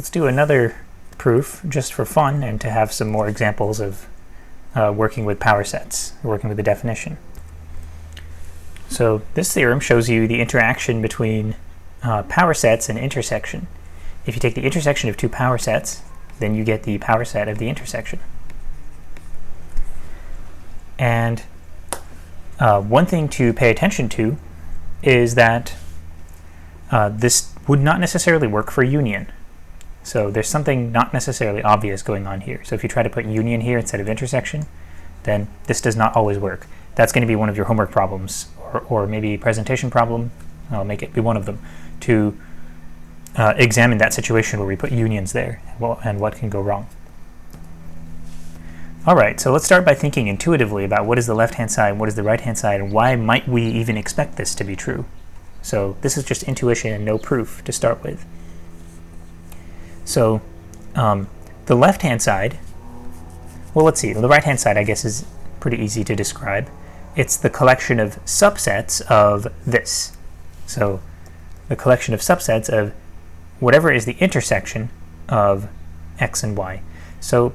let's do another proof just for fun and to have some more examples of working with power sets, working with the definition. So this theorem shows you the interaction between power sets and intersection. If you take the intersection of two power sets, then you get the power set of the intersection. And one thing to pay attention to is that this would not necessarily work for union. So there's something not necessarily obvious going on here. So if you try to put union here instead of intersection, then this does not always work. That's going to be one of your homework problems, or maybe presentation problem. I'll make it be one of them, to examine that situation where we put unions there and what can go wrong. All right, so let's start by thinking intuitively about what is the left-hand side and what is the right-hand side, and why might we even expect this to be true. So this is just intuition and no proof to start with. So the left-hand side, well, let's see, the right-hand side I guess is pretty easy to describe. It's the collection of subsets of this. So the collection of subsets of whatever is the intersection of x and y. So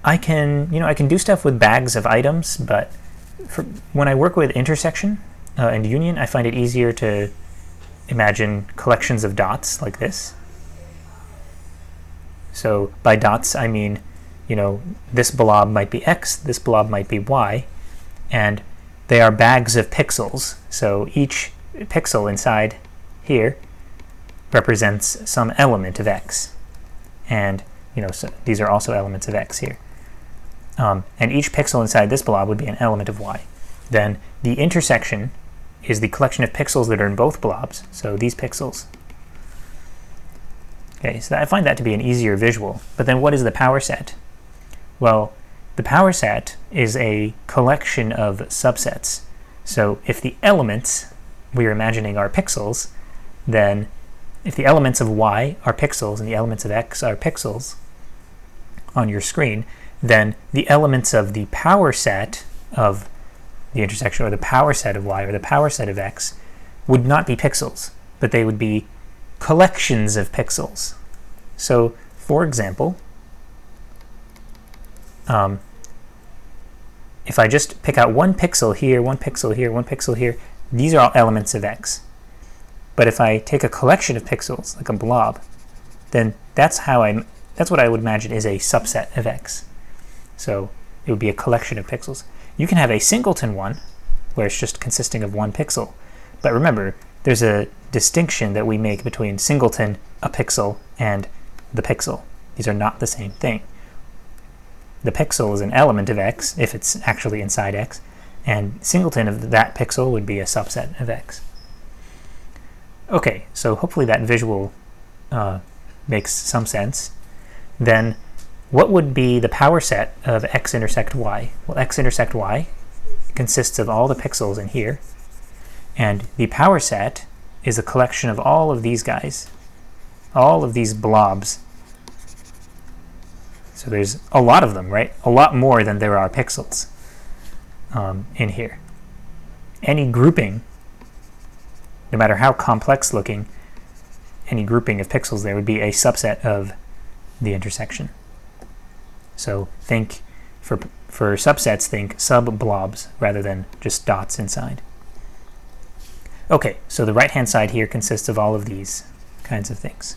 I can do stuff with bags of items, but when I work with intersection and union, I find it easier to imagine collections of dots like this. So by dots, I mean, this blob might be x, this blob might be y, and they are bags of pixels. So each pixel inside here represents some element of x, and so these are also elements of x here. And each pixel inside this blob would be an element of y. Then the intersection is the collection of pixels that are in both blobs, so these pixels. Okay, so I find that to be an easier visual. But then what is the power set? Well, the power set is a collection of subsets. So if the elements we're imagining are pixels, then if the elements of y are pixels and the elements of x are pixels on your screen, then the elements of the power set of the intersection, or the power set of y, or the power set of x, would not be pixels, but they would be collections of pixels. So, for example, if I just pick out one pixel here, one pixel here, one pixel here, these are all elements of x. But if I take a collection of pixels, like a blob, then that's what I would imagine is a subset of x. So it would be a collection of pixels. You can have a singleton one, where it's just consisting of one pixel. But remember, there's a distinction that we make between singleton, a pixel, and the pixel. These are not the same thing. The pixel is an element of x, if it's actually inside x, and singleton of that pixel would be a subset of x. Okay, so hopefully that visual makes some sense. Then what would be the power set of x intersect y? Well, x intersect y consists of all the pixels in here, and the power set is a collection of all of these guys, all of these blobs. So there's a lot of them, right? A lot more than there are pixels in here. Any grouping, no matter how complex looking, any grouping of pixels there would be a subset of the intersection. So think, for subsets, think sub-blobs rather than just dots inside. Okay, so the right-hand side here consists of all of these kinds of things.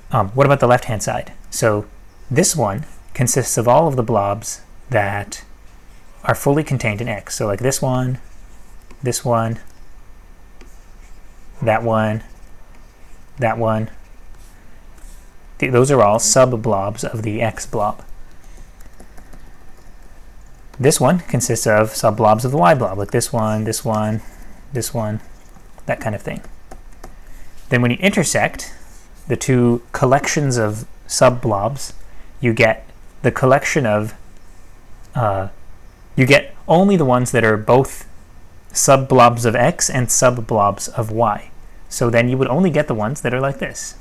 What about the left-hand side? So this one consists of all of the blobs that are fully contained in x. So like this one, that one, that one. Those are all sub-blobs of the x blob. This one consists of sub-blobs of the y blob, like this one, this one, this one, that kind of thing. Then when you intersect the two collections of sub-blobs, you get the collection of, you get only the ones that are both sub-blobs of x and sub-blobs of y. So then you would only get the ones that are like this,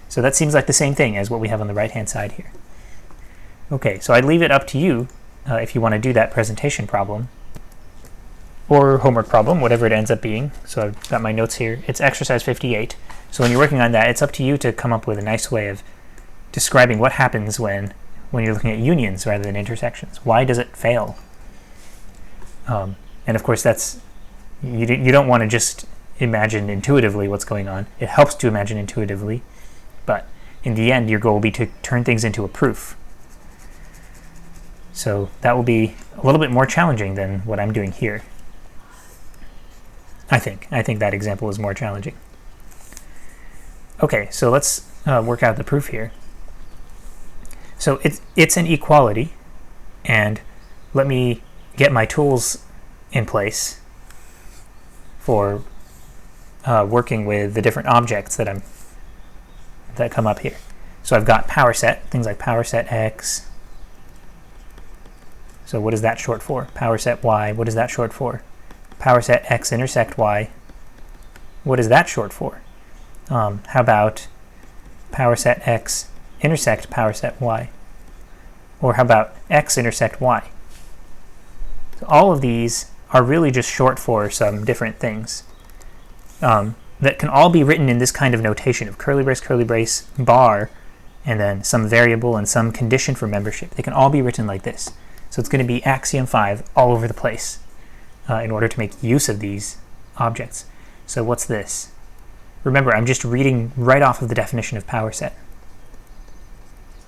So that seems like the same thing as what we have on the right-hand side here. Okay, so I'd leave it up to you if you want to do that presentation problem. or homework problem, whatever it ends up being. So I've got my notes here. It's exercise 58. So when you're working on that, it's up to you to come up with a nice way of describing what happens when you're looking at unions rather than intersections. Why does it fail? And of course, that's you don't want to just imagine intuitively what's going on. It helps to imagine intuitively, but in the end, your goal will be to turn things into a proof. So that will be a little bit more challenging than what I'm doing here. I think that example is more challenging. Okay, so let's work out the proof here. So it's an equality, and let me get my tools in place for working with the different objects that come up here. So I've got power set, things like power set X. So what is that short for? Power set Y, what is that short for? Power set X intersect Y, what is that short for? How about power set X intersect power set Y? Or how about X intersect Y? So all of these are really just short for some different things that can all be written in this kind of notation of curly brace, bar, and then some variable and some condition for membership. They can all be written like this. So it's going to be axiom 5 all over the place in order to make use of these objects. So what's this? Remember, I'm just reading right off of the definition of power set.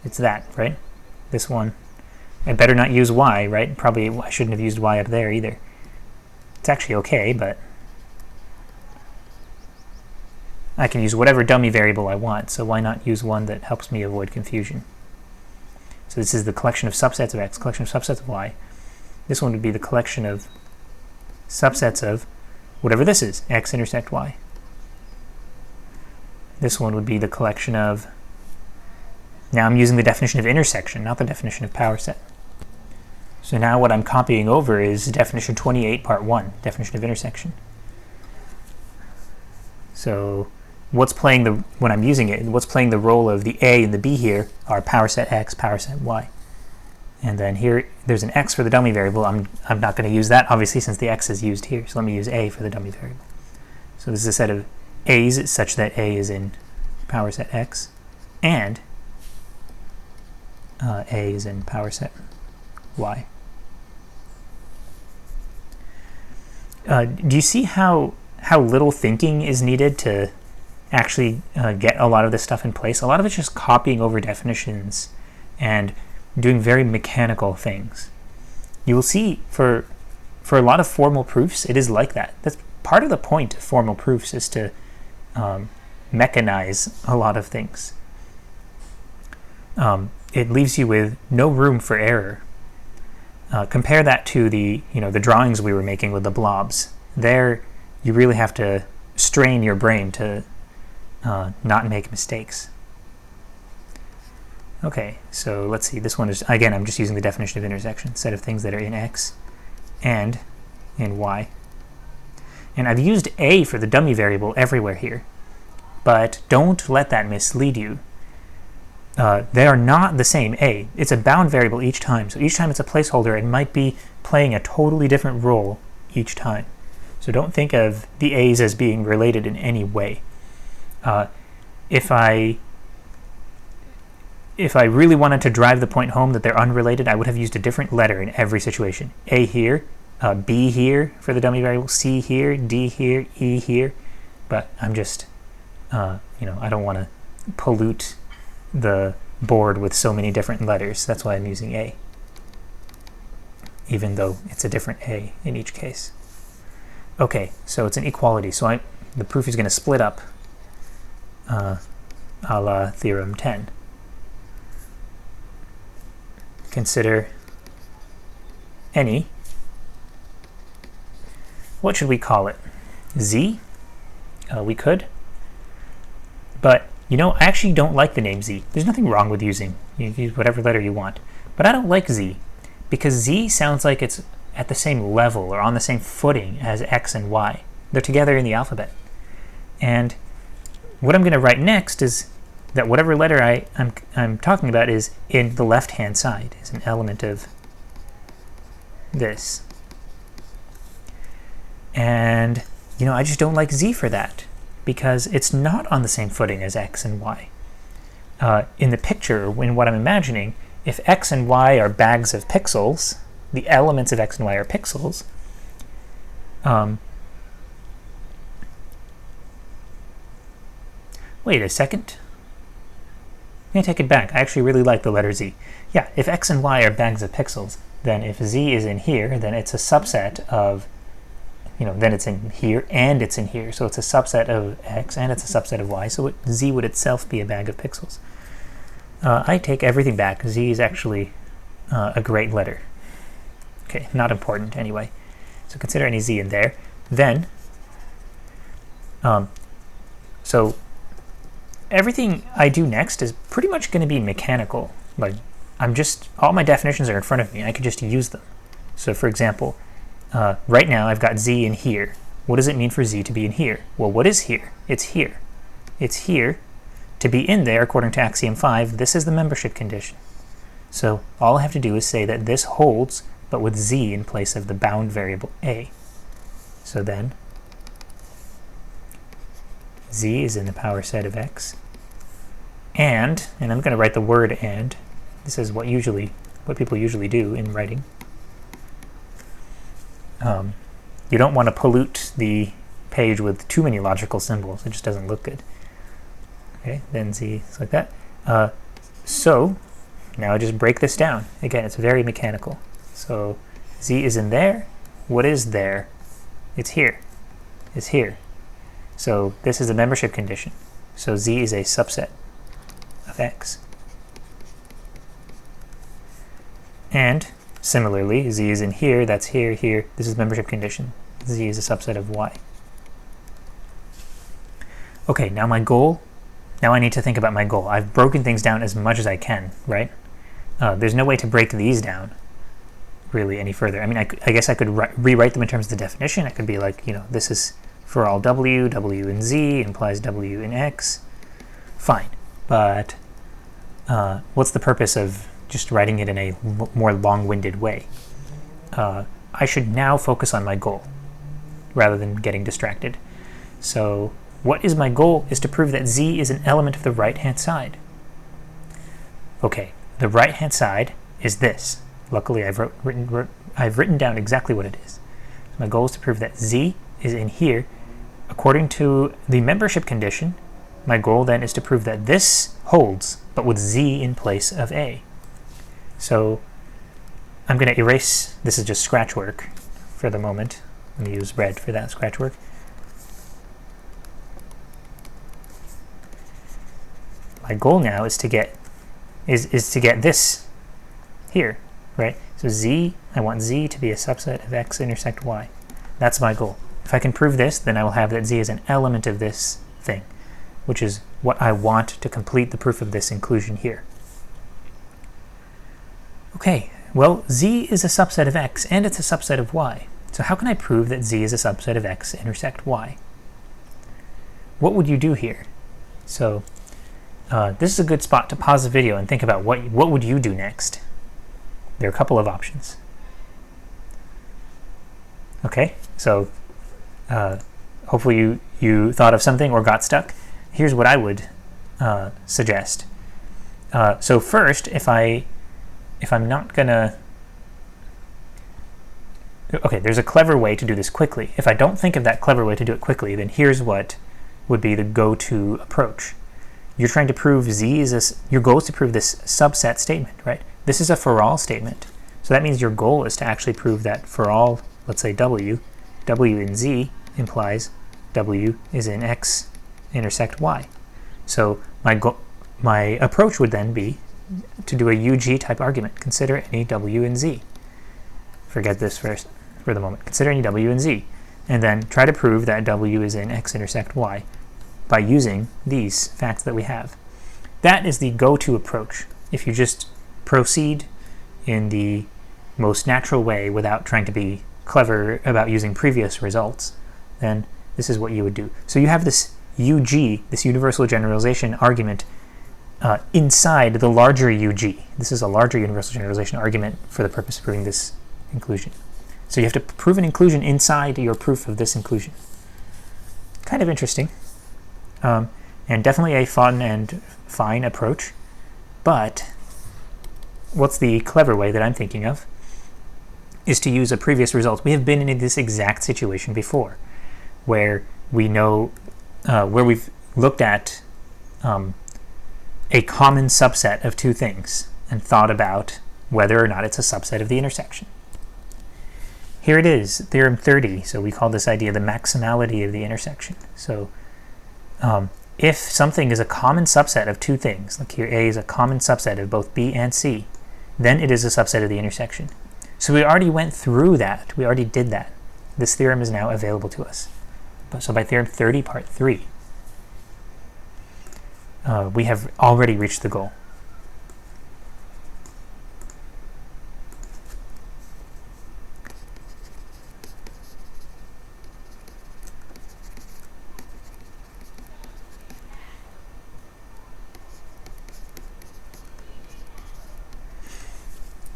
It's that, right? This one. I better not use Y, right? Probably I shouldn't have used Y up there either. It's actually okay, but I can use whatever dummy variable I want, so why not use one that helps me avoid confusion? So this is the collection of subsets of X, collection of subsets of Y. This one would be the collection of subsets of whatever this is, X intersect Y. This one would be the collection of, now I'm using the definition of intersection, not the definition of power set. So now what I'm copying over is definition 28, part 1, definition of intersection. So what's playing the, when I'm using it, what's playing the role of the A and the B here are power set X, power set Y. And then here, there's an X for the dummy variable. I'm not going to use that, obviously, since the X is used here. So let me use A for the dummy variable. So this is a set of A's such that A is in power set X, and A is in power set Y. Do you see how little thinking is needed to actually get a lot of this stuff in place? A lot of it's just copying over definitions and doing very mechanical things. You will see for a lot of formal proofs, it is like that. That's part of the point of formal proofs, is to mechanize a lot of things. It leaves you with no room for error. Compare that to the drawings we were making with the blobs. There, you really have to strain your brain to not make mistakes. Okay, so let's see. This one is, again, I'm just using the definition of intersection, set of things that are in X and in Y. And I've used A for the dummy variable everywhere here, but don't let that mislead you. They are not the same A. It's a bound variable each time, so each time it's a placeholder, it might be playing a totally different role each time. So don't think of the A's as being related in any way. If I really wanted to drive the point home that they're unrelated, I would have used a different letter in every situation. A here, B here for the dummy variable, C here, D here, E here. But I'm just, I don't want to pollute the board with so many different letters. That's why I'm using A, even though it's a different A in each case. Okay, so it's an equality. So the proof is going to split up a la theorem 10. Consider any, what should we call it? Z? We could. But, I actually don't like the name Z. There's nothing wrong with using. You can use whatever letter you want. But I don't like Z, because Z sounds like it's at the same level or on the same footing as X and Y. They're together in the alphabet. And what I'm going to write next is that whatever letter I'm talking about is in the left-hand side, is an element of this. And, you know, I just don't like z for that, because it's not on the same footing as x and y. In the picture, in what I'm imagining, if x and y are bags of pixels, the elements of x and y are pixels, wait a second. I'm going to take it back. I actually really like the letter z. Yeah, if x and y are bags of pixels, then if z is in here, then it's a subset of, you know, then it's in here and it's in here. So it's a subset of x and it's a subset of y. So z would itself be a bag of pixels. I take everything back. Z is actually a great letter. Okay, not important anyway. So consider any z in there. Then, so everything I do next is pretty much going to be mechanical. Like, all my definitions are in front of me. I could just use them. So for example, right now I've got z in here. What does it mean for z to be in here? Well, what is here? It's here. It's here. To be in there, according to axiom 5, this is the membership condition. So all I have to do is say that this holds, but with z in place of the bound variable a. So then, z is in the power set of x. And I'm going to write the word and. This is what people usually do in writing. You don't want to pollute the page with too many logical symbols. It just doesn't look good. Okay, then z is like that. So now I just break this down. Again, it's very mechanical. So z is in there. What is there? It's here. It's here. So this is the membership condition. So z is a subset of x. And similarly, z is in here. That's here, here. This is membership condition. Z is a subset of y. Okay, now my goal. Now I need to think about my goal. I've broken things down as much as I can, right? There's no way to break these down really any further. I mean, I guess I could rewrite them in terms of the definition. It could be like, you know, this is for all w in z implies w in x. Fine. But what's the purpose of just writing it in a more long-winded way? I should now focus on my goal rather than getting distracted. So what is my goal is to prove that z is an element of the right-hand side. Okay, the right-hand side is this. Luckily, I've written down exactly what it is. So my goal is to prove that z is in here. According to the membership condition, my goal then is to prove that this holds, but with z in place of a. So I'm going to erase, this is just scratch work for the moment. Let me use red for that scratch work. My goal now is to get this here, right? So z, I want z to be a subset of x intersect y. That's my goal. If I can prove this, then I will have that z is an element of this thing, which is what I want to complete the proof of this inclusion here. Okay, well, z is a subset of x and it's a subset of y. So how can I prove that z is a subset of x intersect y? What would you do here? So this is a good spot to pause the video and think about what would you do next. There are a couple of options. Okay, so hopefully you thought of something or got stuck. Here's what I would suggest. So first, if I'm not gonna, okay, there's a clever way to do this quickly. If I don't think of that clever way to do it quickly, then here's what would be the go-to approach. You're trying to prove z is this, your goal is to prove this subset statement, right? This is a for all statement. So that means your goal is to actually prove that for all, let's say w in z implies w is in x intersect y. So my approach would then be to do a UG type argument. Consider any w in z. Forget this for the moment. Consider any w in z. And then try to prove that w is in x intersect y by using these facts that we have. That is the go-to approach. If you just proceed in the most natural way without trying to be clever about using previous results, then this is what you would do. So you have this UG, this universal generalization argument, inside the larger UG. This is a larger universal generalization argument for the purpose of proving this inclusion. So you have to prove an inclusion inside your proof of this inclusion. Kind of interesting. And definitely a fun and fine approach. But what's the clever way that I'm thinking of is to use a previous result. We have been in this exact situation before, where we know, where we've looked at a common subset of two things and thought about whether or not it's a subset of the intersection. Here it is, theorem 30. So we call this idea the maximality of the intersection. So if something is a common subset of two things, like here A is a common subset of both B and C, then it is a subset of the intersection. So we already went through that. We already did that. This theorem is now available to us. So by theorem 30, part 3, we have already reached the goal.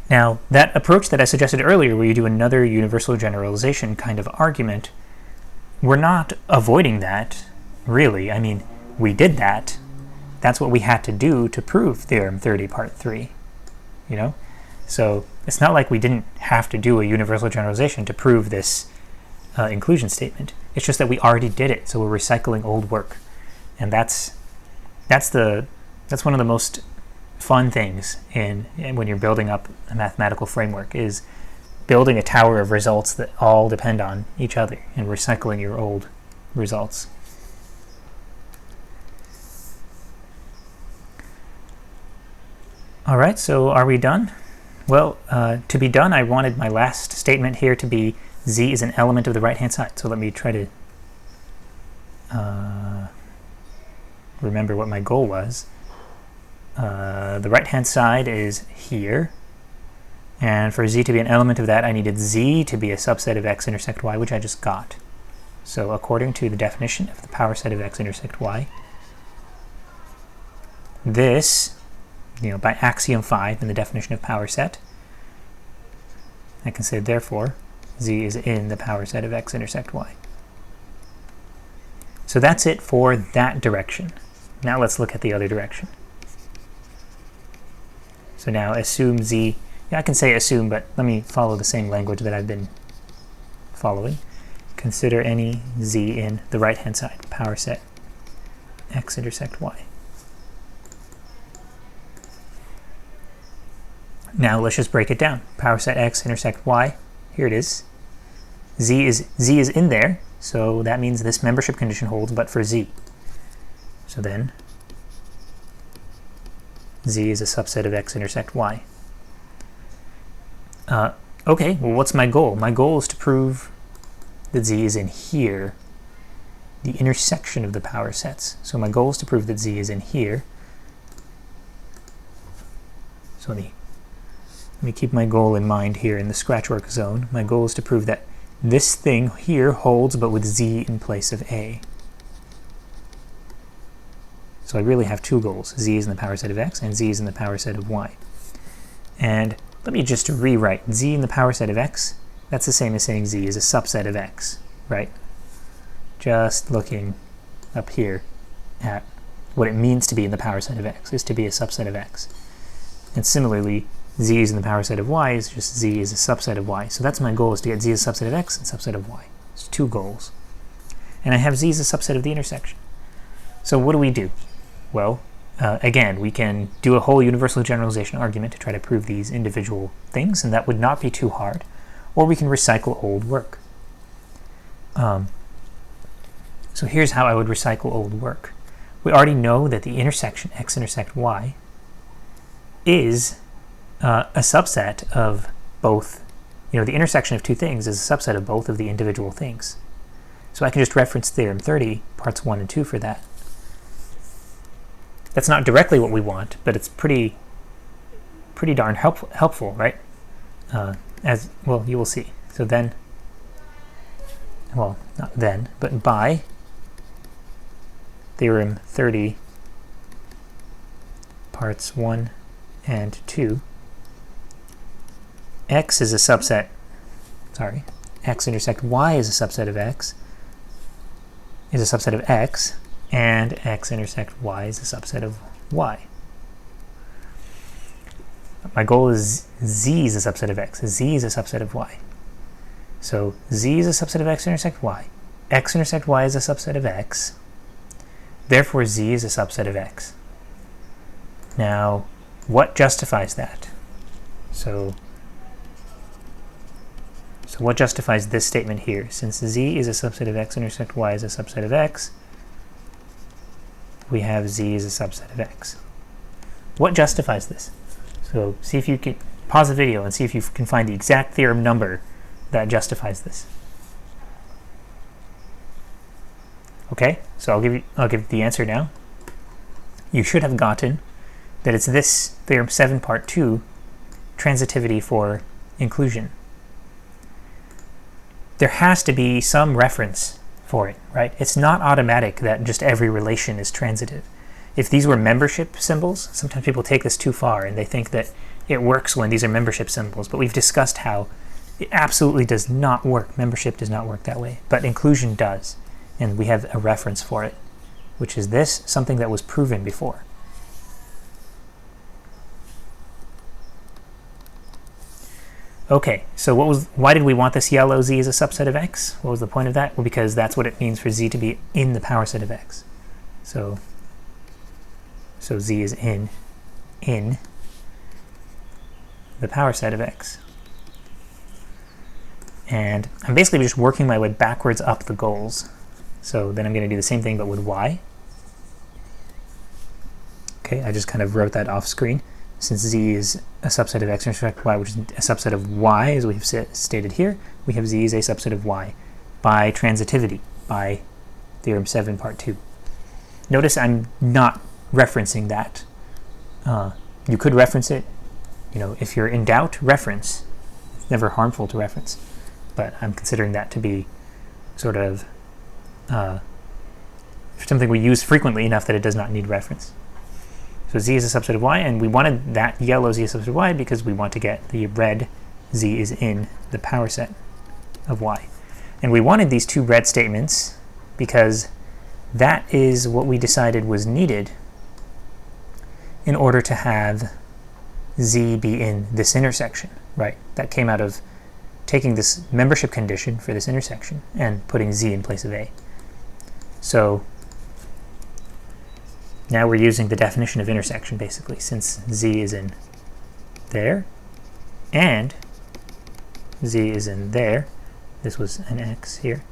Now, that approach that I suggested earlier, where you do another universal generalization kind of argument, we're not avoiding that, really. I mean, we did that. That's what we had to do to prove theorem 30, part 3, you know? So it's not like we didn't have to do a universal generalization to prove this inclusion statement. It's just that we already did it, so we're recycling old work. And that's one of the most fun things when you're building up a mathematical framework, is building a tower of results that all depend on each other and recycling your old results. All right, so are we done? Well, to be done, I wanted my last statement here to be Z is an element of the right-hand side. So let me try to remember what my goal was. The right-hand side is here, and for Z to be an element of that, I needed Z to be a subset of X intersect Y, which I just got. So according to the definition of the power set of X intersect Y, this, by axiom 5 in the definition of power set, I can say therefore Z is in the power set of X intersect Y. So that's it for that direction. Now let's look at the other direction. So now assume Z, I can say assume, but let me follow the same language that I've been following. Consider any Z in the right-hand side, power set X intersect Y. Now let's just break it down. Power set X intersect Y, here it is. Z is in there, so that means this membership condition holds, but for Z. So then Z is a subset of X intersect Y. Okay, well, what's my goal? My goal is to prove that Z is in here, the intersection of the power sets. So my goal is to prove that Z is in here. So let me keep my goal in mind here in the scratchwork zone. My goal is to prove that this thing here holds, but with Z in place of A. So I really have two goals. Z is in the power set of X, and Z is in the power set of Y. And let me just rewrite Z in the power set of X. That's the same as saying Z is a subset of X, right? Just looking up here at what it means to be in the power set of X, is to be a subset of X. And similarly, Z is in the power set of Y is just Z is a subset of Y. So that's my goal, is to get Z as a subset of X and subset of Y. It's two goals. And I have Z as a subset of the intersection. So what do we do? Well, again, we can do a whole universal generalization argument to try to prove these individual things, and that would not be too hard. Or we can recycle old work. So here's how I would recycle old work. We already know that the intersection X intersect Y is a subset of both, the intersection of two things is a subset of both of the individual things. So I can just reference theorem 30, parts 1 and 2 for that. That's not directly what we want, but it's pretty darn helpful, right? As well, you will see. So then, well, not then, but by theorem 30, parts 1 and 2, X is a subset sorry, X intersect Y is a subset of X, is a subset of X, and X intersect Y is a subset of Y. My goal is Z is a subset of X, Z is a subset of Y. So Z is a subset of X intersect Y. X intersect Y is a subset of X. Therefore, Z is a subset of X. Now, what justifies that? So what justifies this statement here? Since Z is a subset of X intersect Y is a subset of X, we have Z is a subset of X. What justifies this? So see if you can pause the video and see if you can find the exact theorem number that justifies this. Okay, so I'll give the answer now. You should have gotten that it's this theorem 7 part 2, transitivity for inclusion. There has to be some reference for it, right? It's not automatic that just every relation is transitive. If these were membership symbols, sometimes people take this too far and they think that it works when these are membership symbols, but we've discussed how it absolutely does not work. Membership does not work that way, but inclusion does, and we have a reference for it, which is this, something that was proven before. Okay, so why did we want this yellow Z as a subset of X? What was the point of that? Well, because that's what it means for Z to be in the power set of X. So Z is in the power set of X. And I'm basically just working my way backwards up the goals. So then I'm going to do the same thing but with Y. Okay, I just kind of wrote that off screen. Since Z is a subset of X intersect Y, which is a subset of Y, as we've stated here, we have Z is a subset of Y by transitivity, by theorem 7 part 2. Notice I'm not referencing that. You could reference it, if you're in doubt, reference. It's never harmful to reference, but I'm considering that to be sort of something we use frequently enough that it does not need reference. So Z is a subset of Y, and we wanted that yellow Z is a subset of Y because we want to get the red Z is in the power set of Y. And we wanted these two red statements because that is what we decided was needed in order to have Z be in this intersection, right? That came out of taking this membership condition for this intersection and putting Z in place of A. So now we're using the definition of intersection, basically, since Z is in there and Z is in there. This was an X here.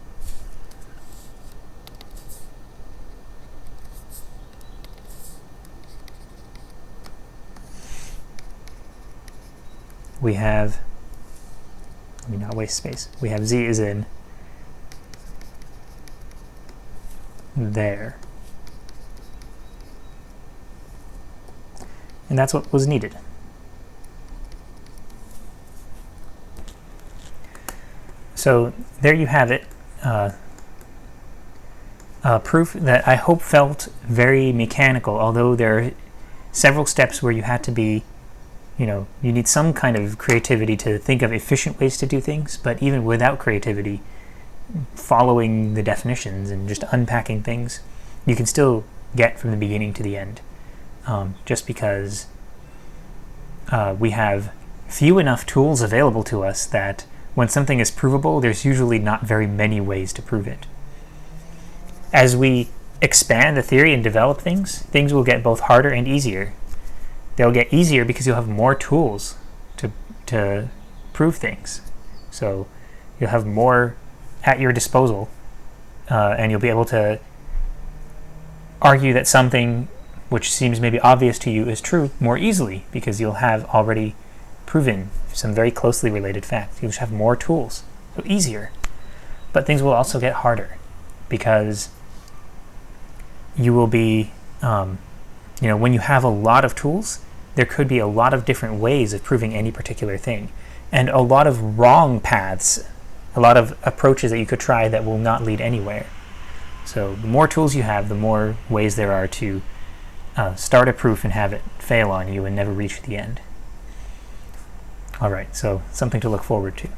We have, let me not waste space, we have Z is in there. And that's what was needed. So there you have it. Proof that I hope felt very mechanical, although there are several steps where you had to be, you need some kind of creativity to think of efficient ways to do things, but even without creativity, following the definitions and just unpacking things, you can still get from the beginning to the end. Just because we have few enough tools available to us that when something is provable, there's usually not very many ways to prove it. As we expand the theory and develop things will get both harder and easier. They'll get easier because you'll have more tools to prove things. So you'll have more at your disposal, and you'll be able to argue that something which seems maybe obvious to you is true more easily because you'll have already proven some very closely related facts. You'll just have more tools, so easier. But things will also get harder because you will be, when you have a lot of tools, there could be a lot of different ways of proving any particular thing, and a lot of wrong paths, a lot of approaches that you could try that will not lead anywhere. So the more tools you have, the more ways there are to start a proof and have it fail on you and never reach the end. All right, so something to look forward to.